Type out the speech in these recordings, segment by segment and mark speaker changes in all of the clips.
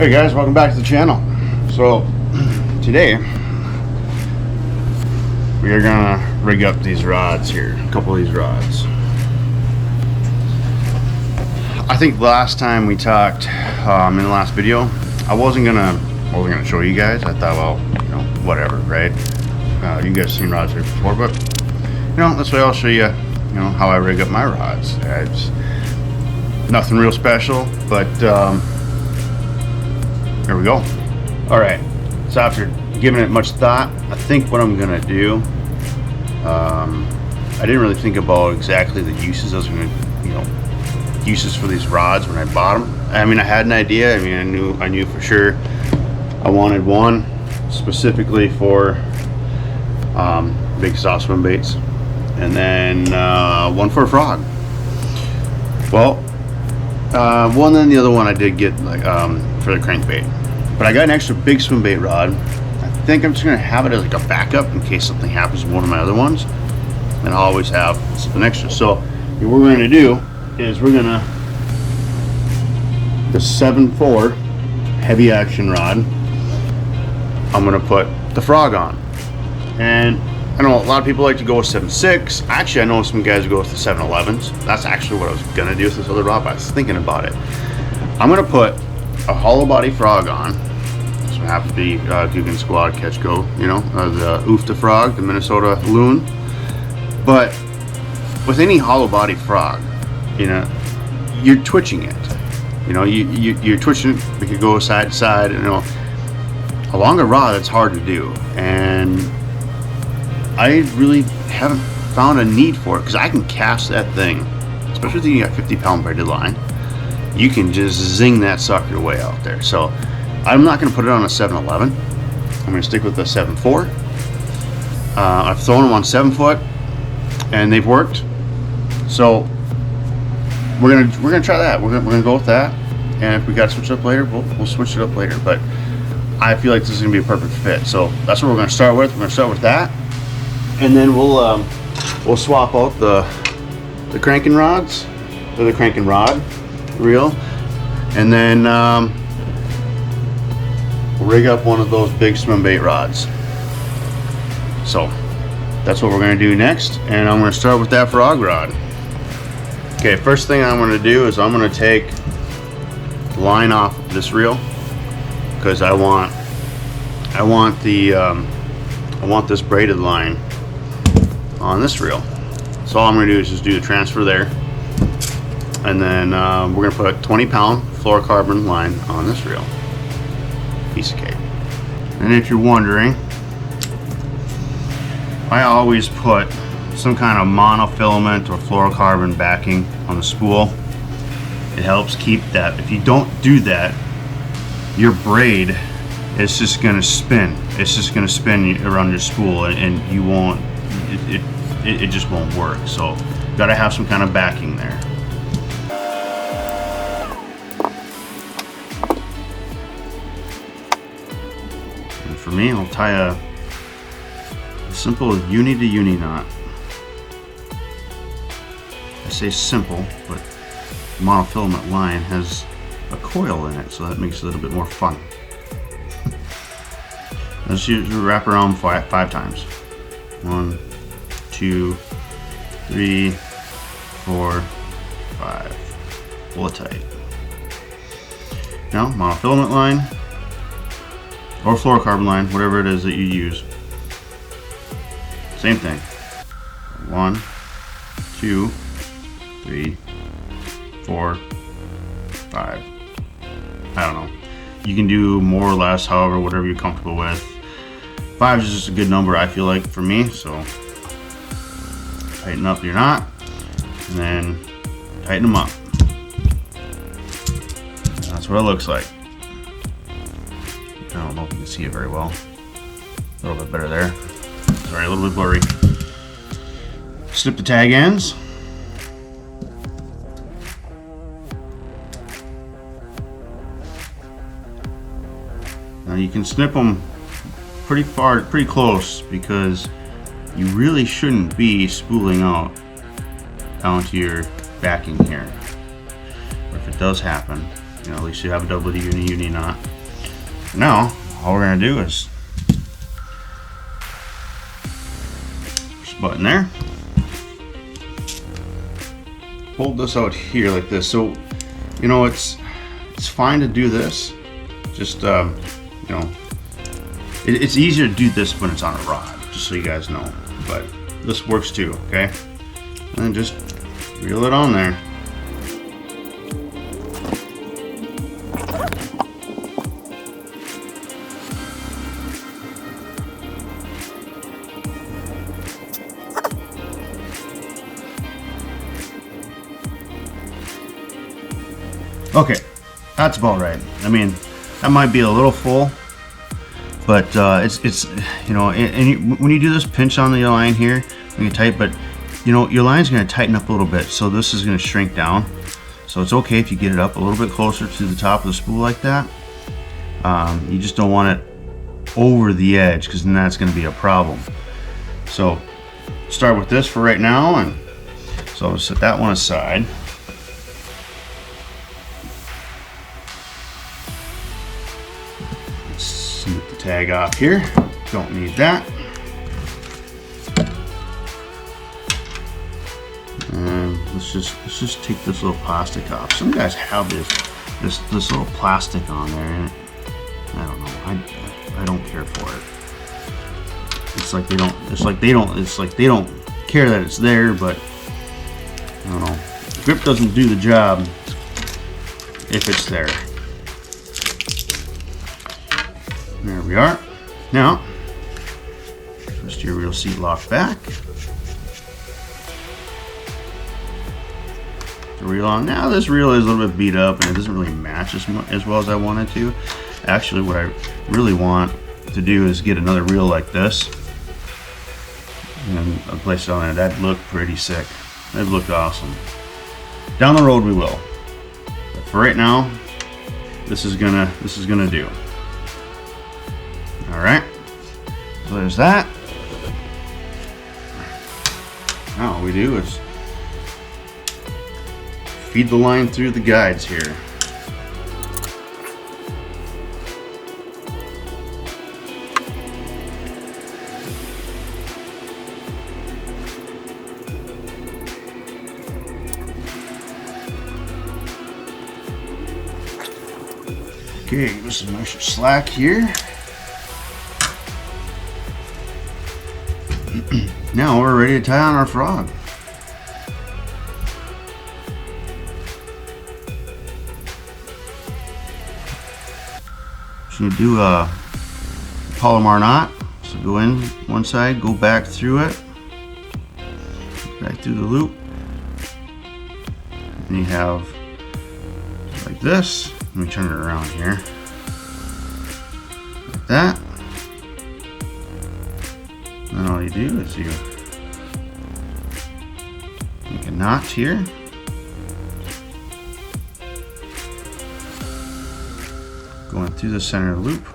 Speaker 1: Hey guys, welcome back to the channel. So today we are gonna rig up these rods here, a couple of these rods. I think the last time we talked in the last video, I wasn't gonna show you guys. I thought, well, you know, whatever, right? You guys seen rods here before, but you know, this way I'll show you, you know, how I rig up my rods. It's nothing real special, but there we go. All right, so after giving it much thought, I think what I'm gonna do, I didn't really think about exactly the uses I was gonna, you know, uses for these rods when I bought them. I mean, I had an idea. I mean, I knew for sure I wanted one specifically for big soft swim baits, and then one for a frog. Well, one and then the other one I did get like for the crankbait, but I got an extra big swim bait rod. I think I'm just gonna have it as like a backup in case something happens with one of my other ones, and I'll always have something extra. So what we're gonna do is we're gonna, the 7.4 heavy action rod, I'm gonna put the frog on. And I know a lot of people like to go with 7.6. Actually, I know some guys who go with the 7.11s. That's actually what I was gonna do with this other rod, but I was thinking about it. I'm gonna put a hollow body frog on. This would have to be Guggen Squad Catch Go, you know, the Oofta frog, the Minnesota loon. But with any hollow body frog, you know, you're twitching it. You know, you're twitching it. We could go side to side. You know, along a rod, that's hard to do, and I really haven't found a need for it because I can cast that thing, especially if you got 50-pound braided line. You can just zing that sucker way out there. So I'm not going to put it on a 7.11. I'm going to stick with the 7.4. I've thrown them on 7-foot, and they've worked. So we're gonna try that. We're gonna go with that. And if we got to switch it up later, we'll switch it up later. But I feel like this is gonna be a perfect fit. So that's what we're gonna start with. We're gonna start with that, and then we'll swap out the cranking rods, or the cranking rod reel, and then we'll rig up one of those big swim bait rods. So that's what we're gonna do next, and I'm gonna start with that frog rod. Okay, first thing I'm gonna do is I'm gonna take the line off of this reel because I want this braided line on this reel. So all I'm gonna do is just do the transfer there, and then we're gonna put a 20-pound fluorocarbon line on this reel. Piece of cake. And if you're wondering, I always put some kind of monofilament or fluorocarbon backing on the spool. It helps keep that. If you don't do that, your braid is just going to spin. It's just going to spin around your spool, and you won't. It just won't work. So you got to have some kind of backing there. And for me, I'll tie a simple uni to uni knot. I say simple, but monofilament line has a coil in it, so that makes it a little bit more fun. Let's wrap around five times. 1, 2, 3, 4, 5. Pull it tight. Now, monofilament line or fluorocarbon line, whatever it is that you use. Same thing. 1, 2, 3, 4, 5. I don't know. You can do more or less, however, whatever you're comfortable with. 5 is just a good number, I feel like, for me. So tighten up your knot, and then tighten them up. And that's what it looks like. I don't know if you can see it very well. A little bit better there. Sorry, a little bit blurry. Snip the tag ends. Now you can snip them pretty far, pretty close, because you really shouldn't be spooling out down to your backing here. Or if it does happen, you know, at least you have a double uni knot. Now, all we're gonna do is push the button there. Hold this out here like this. So, you know, it's fine to do this. Just, you know, it's easier to do this when it's on a rod, just so you guys know. But this works too, okay? And then just reel it on there. Okay, that's about right. I mean, that might be a little full, but it's you know, and when you do this, pinch on the line here, make it tight, but you know, your line's going to tighten up a little bit, so this is going to shrink down. So it's okay if you get it up a little bit closer to the top of the spool like that. You just don't want it over the edge, because then that's going to be a problem. So start with this for right now, and so I'll set that one aside. Snip the tag off here. Don't need that. And let's just take this little plastic off. Some guys have this little plastic on there, and I don't know. I don't care for it. It's like they don't care that it's there, but I don't know. Grip doesn't do the job if it's there. There we are. Now, twist your reel seat lock back. The reel on. Now this reel is a little bit beat up and it doesn't really match as well as I wanted to. Actually, what I really want to do is get another reel like this and place it on there. That looked pretty sick. That looked awesome. Down the road we will. But for right now, this is gonna do. All right, so there's that. Now all we do is feed the line through the guides here. Okay, give us some extra slack here. Now we're ready to tie on our frog. So you do a Palomar knot. So go in one side, go back through it, back through the loop, and you have like this. Let me turn it around here, like that. And then all you do is you make a knot here. Going through the center of the loop.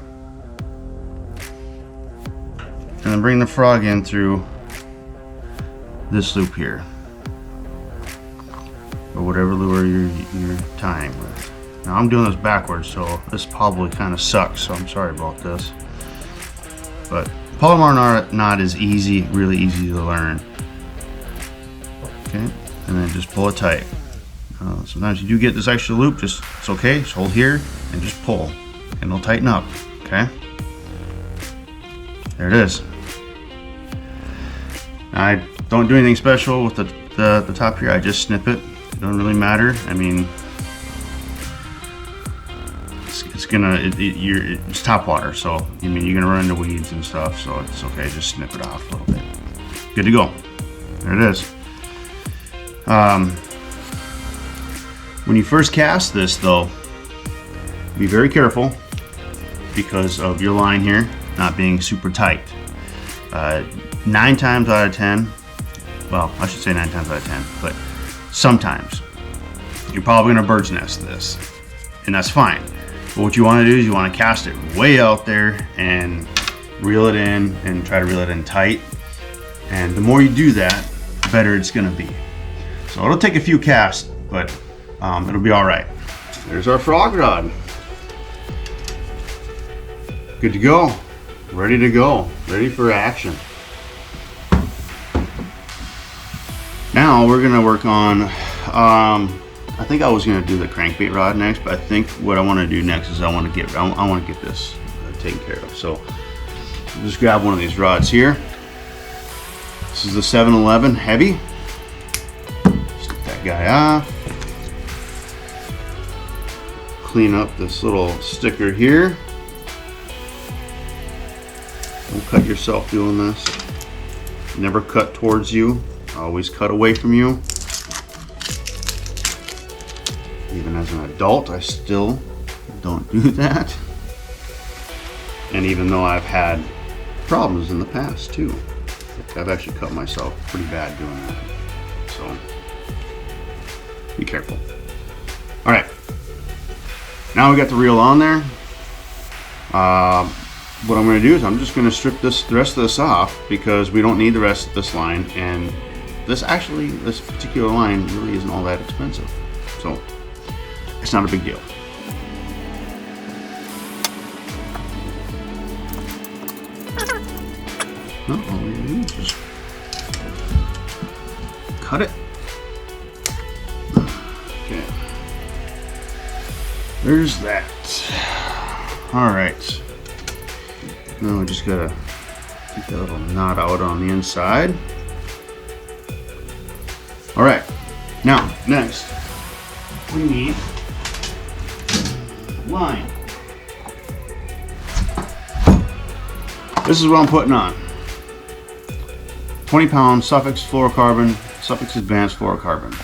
Speaker 1: And then bring the frog in through this loop here. Or whatever lure you're tying with. Now I'm doing this backwards, so this probably kind of sucks, so I'm sorry about this. But Palomar knot is easy, really easy to learn. Okay, and then just pull it tight. Sometimes you do get this extra loop, it's okay, just hold here and just pull, and it'll tighten up, okay? There it is. I don't do anything special with the top here, I just snip it. It doesn't really matter. I mean, it's top water, so I mean you're gonna run into weeds and stuff, so it's okay, just snip it off a little bit. Good to go. There it is. When you first cast this though, be very careful because of your line here not being super tight. 9 times out of 10, well, I should say 9 times out of 10, but sometimes you're probably gonna bird's nest this, and that's fine. But what you want to do is you want to cast it way out there and reel it in and try to reel it in tight. And the more you do that, the better it's going to be. So it'll take a few casts, but it'll be all right. There's our frog rod. Good to go. Ready to go. Ready for action. Now we're gonna work on, I think I was gonna do the crankbait rod next, but I think what I wanna do next is I wanna get this taken care of. So just grab one of these rods here. This is the 711 heavy. Snip that guy off. Clean up this little sticker here. Don't cut yourself doing this. Never cut towards you. Always cut away from you. Even as an adult, I still don't do that. And even though I've had problems in the past too. I've actually cut myself pretty bad doing that. So be careful. All right. Now we got the reel on there. What I'm going to do is I'm just going to strip the rest of this off because we don't need the rest of this line, and this particular line really isn't all that expensive, so it's not a big deal. All we do is just cut it. Okay, there's that. All right. Now we just gotta get that little knot out on the inside. All right, now next we need line. This is what I'm putting on. 20-pound Suffix fluorocarbon, Suffix Advanced fluorocarbon.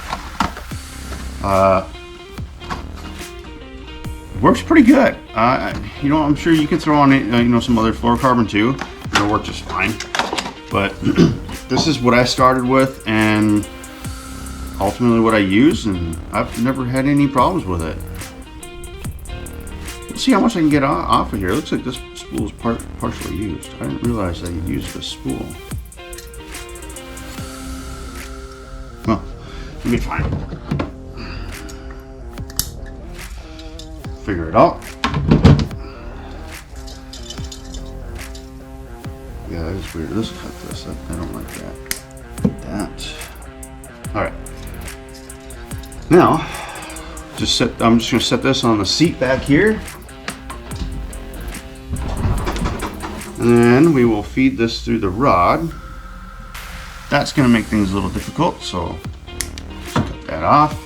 Speaker 1: Works pretty good. You know, I'm sure you can throw on some other fluorocarbon too. It'll work just fine. But this is what I started with, and ultimately what I use, and I've never had any problems with it. Let's see how much I can get off of here. It looks like this spool is partially used. I didn't realize that you used this spool. Well, it'll be fine. Figure it out. Yeah, that is weird. Let's cut this. I don't like that. That. All right. Now, I'm just going to set this on the seat back here, and then we will feed this through the rod. That's going to make things a little difficult, so just cut that off.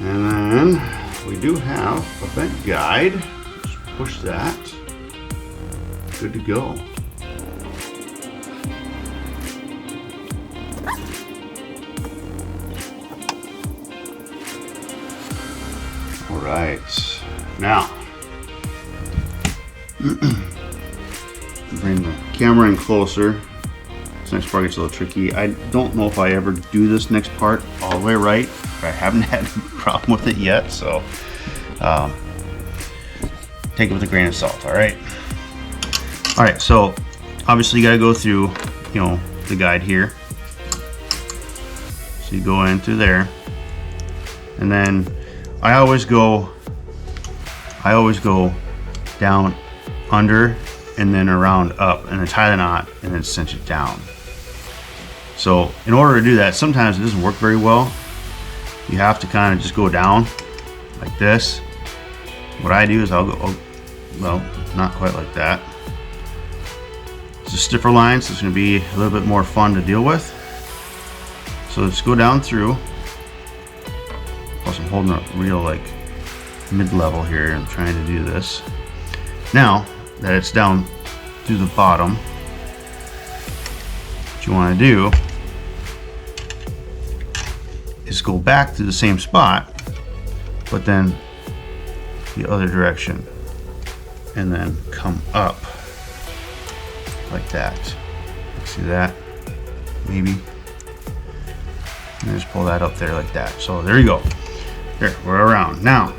Speaker 1: And then we do have a vent guide. Just push that. Good to go. All right. Now, bring the camera in closer. This next part gets a little tricky. I don't know if I ever do this next part all the way right. I haven't had a problem with it yet, so take it with a grain of salt. All right. So obviously you got to go through, the guide here. So you go in through there, and then I always go down, under, and then around up, and then tie the knot, and then cinch it down. So in order to do that, sometimes it doesn't work very well. You have to kind of just go down like this. What I do is I'll go, well, not quite like that. It's a stiffer line, so it's going to be a little bit more fun to deal with. So just go down through. Plus I'm holding a reel like mid-level here. I'm trying to do this. Now that it's down through the bottom, what you want to do is go back to the same spot, but then the other direction, and then come up like that. See that? Maybe. And just pull that up there like that. So there you go. There, we're around. Now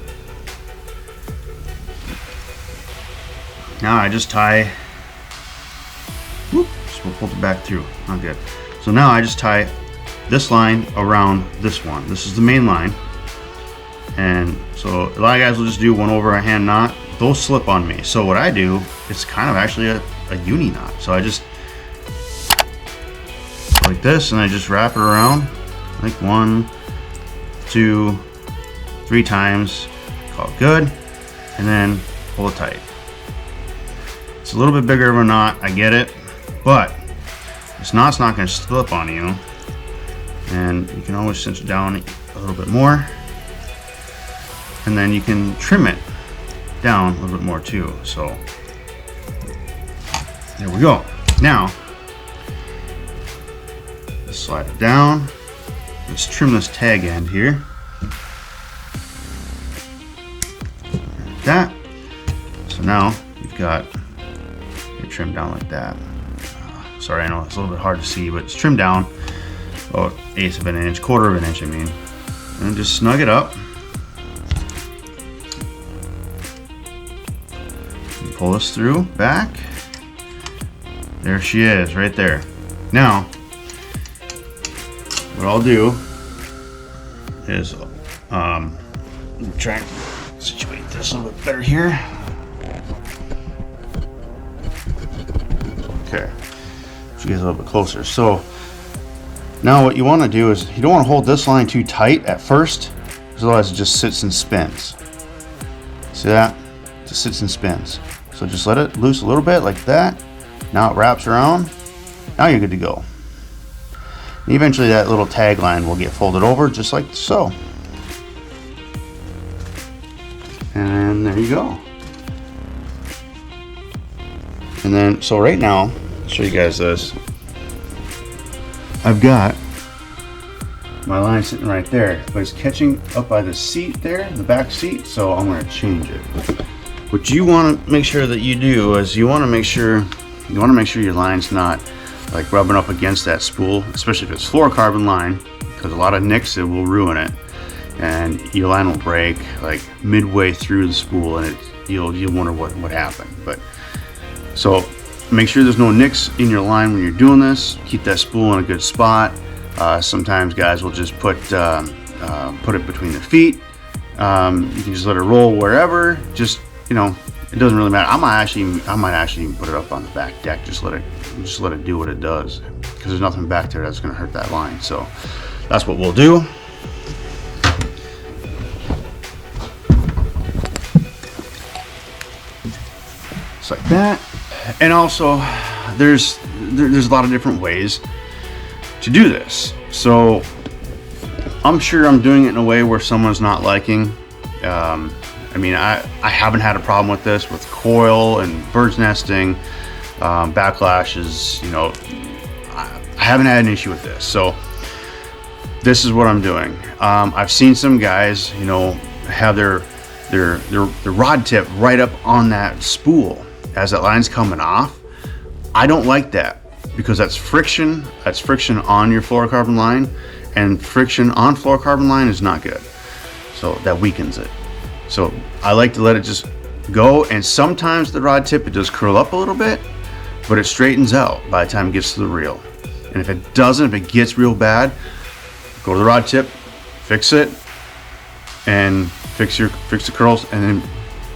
Speaker 1: I just tie. Whoop, just pull it back through. Not good. So now I just tie this line around this one. This is the main line. And so a lot of guys will just do one over a hand knot. Those slip on me. So what I do, it's kind of actually a uni knot. So I just like this, and I just wrap it around like 1, 2, 3 times. Call it good, and then pull it tight. It's a little bit bigger of a knot, I get it, but this knot's not going to slip on you, and you can always cinch it down a little bit more, and then you can trim it down a little bit more too. So there we go. Now let's slide it down. Let's trim this tag end here. Like that. So now you've got it trimmed down like that. Sorry, I know it's a little bit hard to see, but it's trimmed down about 1/8 of an inch, 1/4 of an inch, I mean. And just snug it up. And pull this through, back. There she is, right there. Now, what I'll do is try and situate this a little bit better here. Okay, so you guys a little bit closer. So now what you want to do is you don't want to hold this line too tight at first, because otherwise it just sits and spins. See that? It just sits and spins. So just let it loose a little bit like that. Now it wraps around. Now you're good to go. And eventually that little tag line will get folded over just like so. And there you go. And then, so right now, I'll show you guys this. I've got my line sitting right there, but it's catching up by the seat there, the back seat, so I'm going to change it. What you want to make sure that you do is you want to make sure your line's not like rubbing up against that spool, especially if it's fluorocarbon line, because a lot of nicks, it will ruin it, and your line will break like midway through the spool, and you'll wonder what happened. But so make sure there's no nicks in your line when you're doing this. Keep that spool in a good spot. Sometimes guys will just put it between their feet. You can just let it roll wherever. Just, you know, it doesn't really matter. I might actually even put it up on the back deck. Just let it do what it does, because there's nothing back there that's going to hurt that line. So that's what we'll do. Just like that. And also, there's a lot of different ways to do this. So I'm sure I'm doing it in a way where someone's not liking. I mean, I haven't had a problem with this, with coil and bird's nesting, backlashes. You know, I haven't had an issue with this. So this is what I'm doing. I've seen some guys, you know, have their rod tip right up on that spool as that line's coming off. I don't like that, because that's friction. That's friction on your fluorocarbon line, and friction on fluorocarbon line is not good. So that weakens it. So I like to let it just go, and sometimes the rod tip, it does curl up a little bit, but it straightens out by the time it gets to the reel. And if it doesn't, if it gets real bad, go to the rod tip, fix it, and fix the curls, and then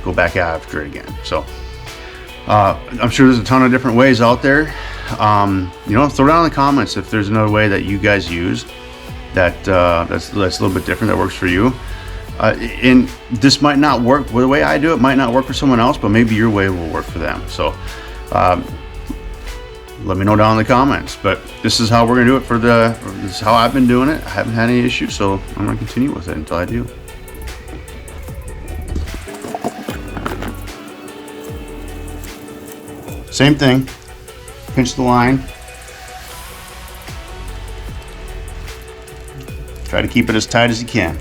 Speaker 1: go back after it again. So I'm sure there's a ton of different ways out there. You know, throw down in the comments if there's another way that you guys use that's a little bit different, that works for you. And this might not work, the way I do it might not work for someone else, but maybe your way will work for them. So let me know down in the comments. But this is how we're gonna do it this is how I've been doing it. I haven't had any issues, so I'm gonna continue with it until I do. Same thing, pinch the line. Try to keep it as tight as you can.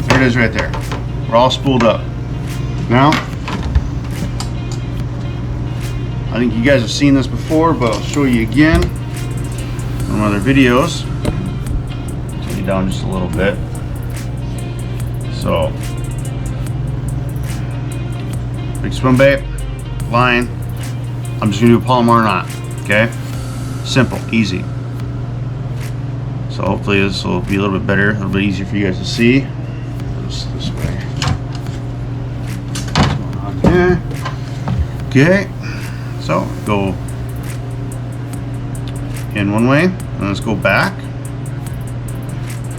Speaker 1: There it is right there. We're all spooled up. Now, I think you guys have seen this before, but I'll show you again from other videos. Take it down just a little bit. So big swim bait, line. I'm just gonna do a Palomar knot. Okay, simple, easy. So hopefully this will be a little bit better, a little bit easier for you guys to see. This way. What's going on there? Okay, so go in one way, and let's go back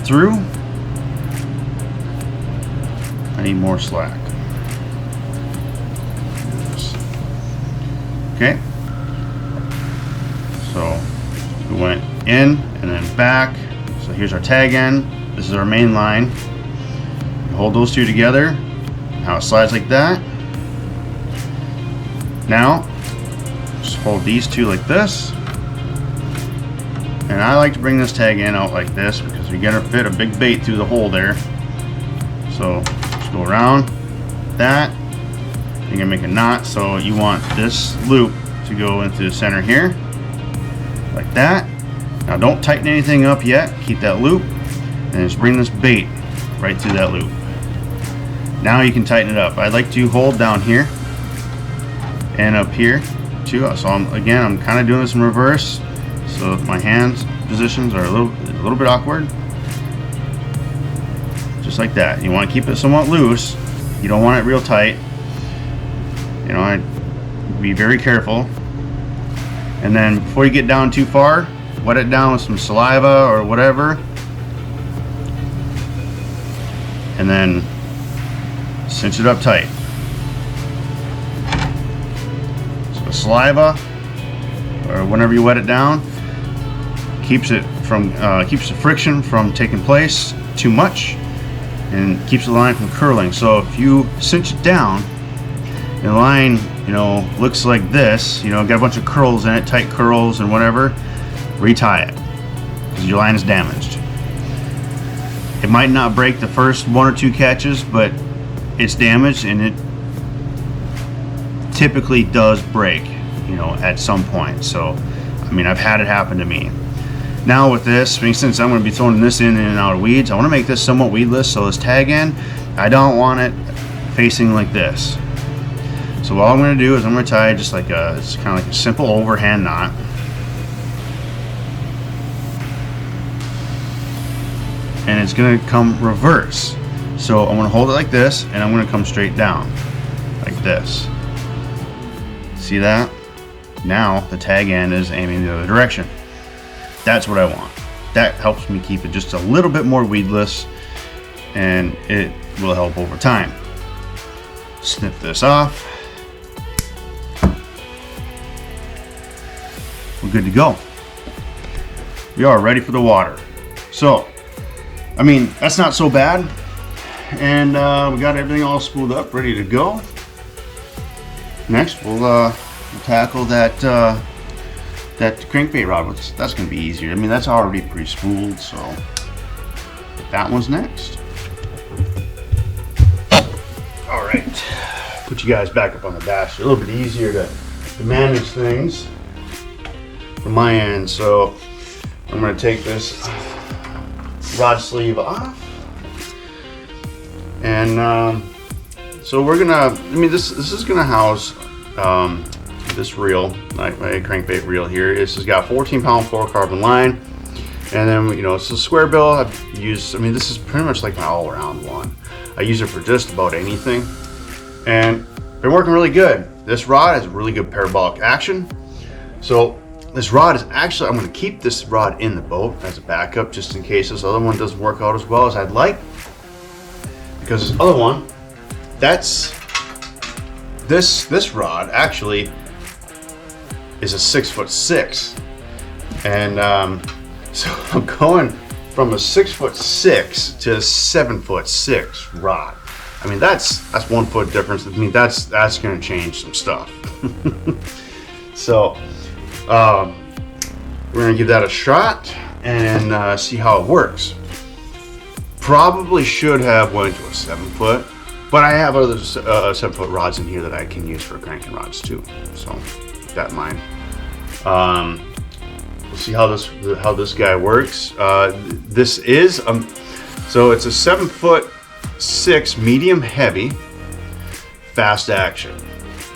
Speaker 1: through. I need more slack. Okay, so we went in and then back. So here's our tag end. This is our main line. You hold those two together. Now it slides like that. Now just hold these two like this. And I like to bring this tag end out like this because we get to fit a big bait through the hole there. So just go around that. You're gonna make a knot, so you want this loop to go into the center here, like that. Now don't tighten anything up yet, keep that loop, and just bring this bait right through that loop. Now you can tighten it up. I like to hold down here and up here too. So I'm kind of doing this in reverse, so my hands positions are a little bit awkward. Just like that. You want to keep it somewhat loose. You don't want it real tight. You know, I'd be very careful. And then before you get down too far, wet it down with some saliva or whatever. And then cinch it up tight. So the saliva, or whenever you wet it down, keeps the friction from taking place too much and keeps the line from curling. So if you cinch it down, the line, you know, looks like this, you know, got a bunch of curls in it, tight curls and whatever, retie it because your line is damaged. It might not break the first one or two catches, but it's damaged, and it typically does break, you know, at some point. So, I mean, I've had it happen to me. Now with this, since I'm going to be throwing this in and out of weeds, I want to make this somewhat weedless. So this tag end, I don't want it facing like this. So what I'm going to do is I'm going to tie just like it's kind of like a simple overhand knot. And it's going to come reverse. So I'm going to hold it like this, and I'm going to come straight down like this. See that? Now the tag end is aiming the other direction. That's what I want. That helps me keep it just a little bit more weedless, and it will help over time. Snip this off. We're good to go. We are ready for the water. So, I mean, that's not so bad. And we got everything all spooled up, ready to go. Next, we'll tackle that crankbait rod. That's going to be easier. I mean, that's already pre-spooled, so that one's next. All right, put you guys back up on the dash. A little bit easier to manage things from my end. So I'm going to take this rod sleeve off, and so we're gonna. I mean, this is gonna house this reel, like my crankbait reel here. This has got 14-pound fluorocarbon line, and then, you know, it's a square bill. I've used. I mean, this is pretty much like my all-around one. I use it for just about anything, and been working really good. This rod has really good parabolic action. So this rod is actually, I'm going to keep this rod in the boat as a backup just in case this other one doesn't work out as well as I'd like. Because this other one, that's this rod actually is a 6'6", and so I'm going from a 6'6" to a 7'6" rod. I mean, that's 1 foot difference. I mean, that's going to change some stuff. So we're going to give that a shot and see how it works. Probably should have went to a 7 foot, but I have other 7 foot rods in here that I can use for cranking rods too. So keep that in mind. We'll see how this guy works. This is so it's a 7 foot 6 medium heavy fast action.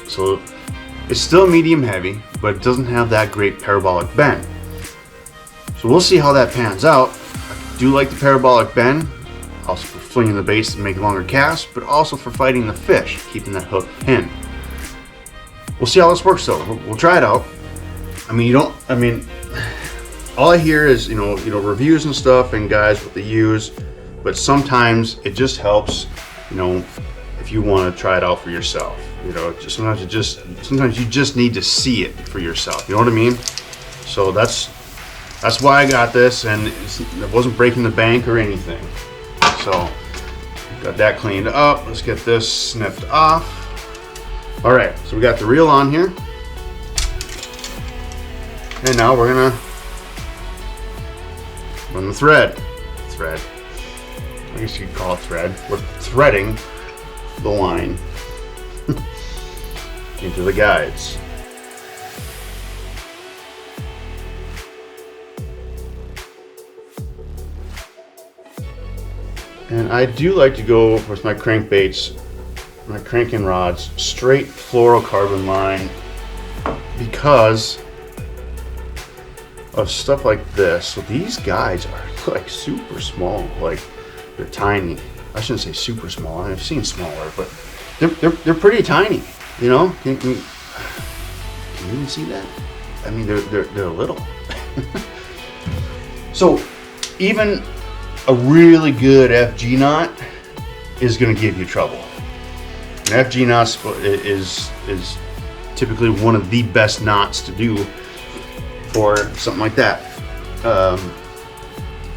Speaker 1: So it's still medium heavy, but it doesn't have that great parabolic bend. So we'll see how that pans out. I do like the parabolic bend, also for flinging the baits to make longer casts, but also for fighting the fish, keeping that hook pinned. We'll see how this works though. We'll try it out. I mean, all I hear is, you know, reviews and stuff and guys what they use, but sometimes it just helps, you know, if you want to try it out for yourself. You know, sometimes you just need to see it for yourself. You know what I mean? So that's why I got this, and it wasn't breaking the bank or anything. So got that cleaned up. Let's get this snipped off. All right, so we got the reel on here, and now we're gonna run the thread. I guess you could call it thread. We're threading the line into the guides. And I do like to go with my crankbaits, my cranking rods, straight fluorocarbon line, because of stuff like this. So these guides are like super small, like they're tiny. I shouldn't say super small. I've seen smaller, but they're pretty tiny. You know, can you even see that? I mean, they're little. So even a really good FG knot is going to give you trouble. An FG knot is typically one of the best knots to do for something like that,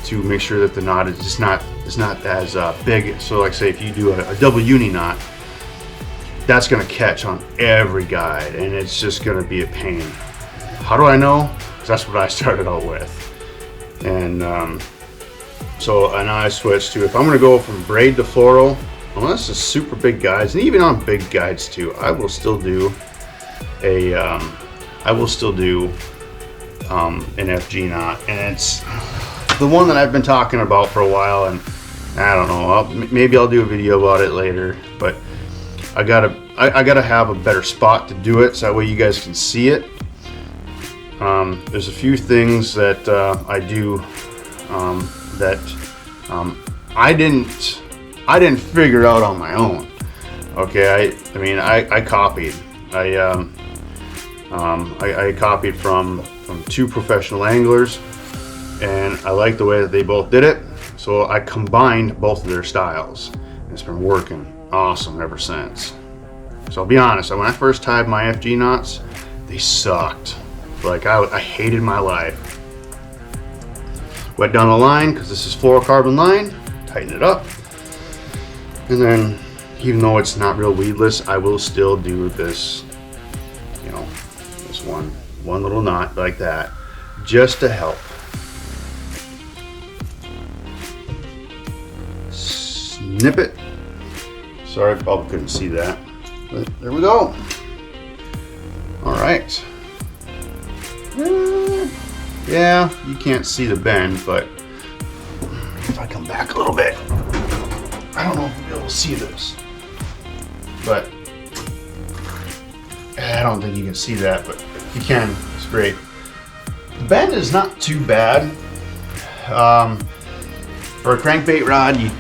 Speaker 1: to make sure that the knot is just not as big. So like say if you do a double uni knot, that's going to catch on every guide, and it's just going to be a pain. How do I know? Because that's what I started out with. And so now I switched to, if I'm going to go from braid to fluoro, unless it's super big guides, and even on big guides too, I will still do an FG knot, and it's the one that I've been talking about for a while, and I don't know, maybe I'll do a video about it later, but I gotta have a better spot to do it so that way you guys can see it. There's a few things that I do that I didn't figure out on my own. Okay, I mean I copied. I copied from 2 professional anglers, and I like the way that they both did it, so I combined both of their styles. It's been working awesome ever since. So I'll be honest, when I first tied my FG knots, they sucked. Like I hated my life. Wet down the line, because this is fluorocarbon line, tighten it up, and then even though it's not real weedless, I will still do this, you know, this one little knot like that, just to help. Snip it. Sorry, I probably couldn't see that, but there we go. All right. Yeah, you can't see the bend, but if I come back a little bit, I don't know if you'll be able to see this, but I don't think you can see that, but if you can, it's great. The bend is not too bad. For a crankbait rod, you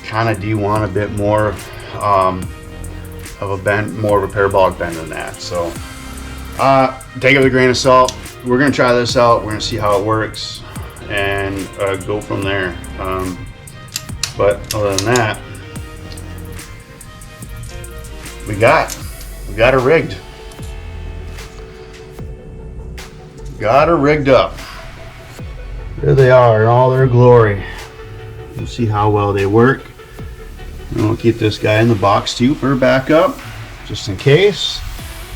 Speaker 1: kind of do want a bit more of a bend, more of a parabolic bend than that. So take it with a grain of salt. We're gonna try this out. We're gonna see how it works and go from there. But other than that, we got her rigged. Got her rigged up. There they are in all their glory. We'll see how well they work. And we'll keep this guy in the box too for backup, just in case.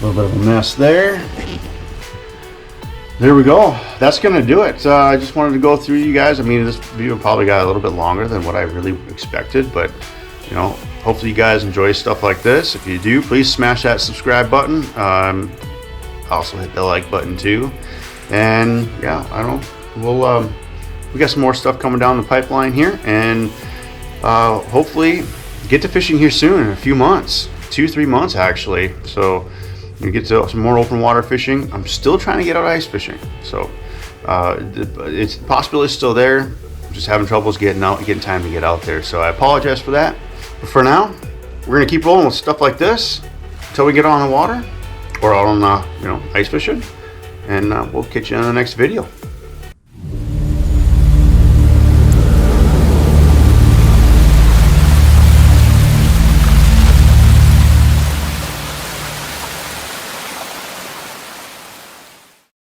Speaker 1: A little bit of a mess there. There we go. That's gonna do it. I just wanted to go through you guys. I mean, this video probably got a little bit longer than what I really expected, but you know, hopefully you guys enjoy stuff like this. If you do, please smash that subscribe button. Also hit the like button too. And yeah, I don't know. We got some more stuff coming down the pipeline here, and hopefully get to fishing here soon in a few months, 2-3 months actually. So you get to some more open water fishing. I'm still trying to get out ice fishing, so it's the possibility is still there. I'm just having troubles getting time to get out there. So I apologize for that. But for now, we're gonna keep rolling with stuff like this until we get on the water or out on ice fishing, and we'll catch you in the next video.